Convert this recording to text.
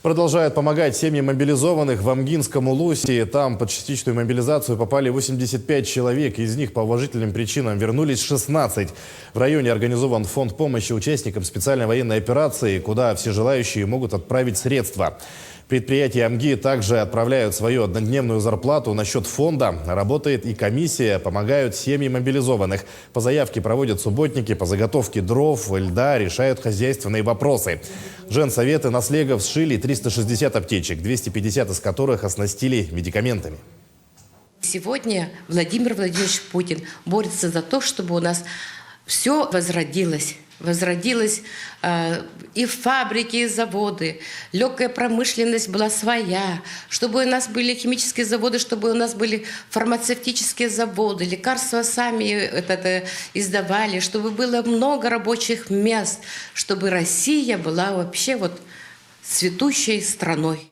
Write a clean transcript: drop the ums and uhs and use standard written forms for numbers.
Продолжает помогать семьям мобилизованных в Амгинском Улусе. Там под частичную мобилизацию попали 85 человек. Из них по уважительным причинам вернулись 16. В районе организован фонд помощи участникам специальной военной операции, куда все желающие могут отправить средства. Предприятия Амги также отправляют свою однодневную зарплату на счет фонда. Работает и комиссия, помогают семьи мобилизованных. По заявке проводят субботники по заготовке дров, льда, решают хозяйственные вопросы. Женсоветы на Слегов сшили 360 аптечек, 250 из которых оснастили медикаментами. Сегодня Владимир Владимирович Путин борется за то, чтобы у нас все возродилось. Возродилась и фабрики, и заводы, легкая промышленность была своя, чтобы у нас были химические заводы, чтобы у нас были фармацевтические заводы, лекарства сами издавали, чтобы было много рабочих мест, чтобы Россия была вообще цветущей страной.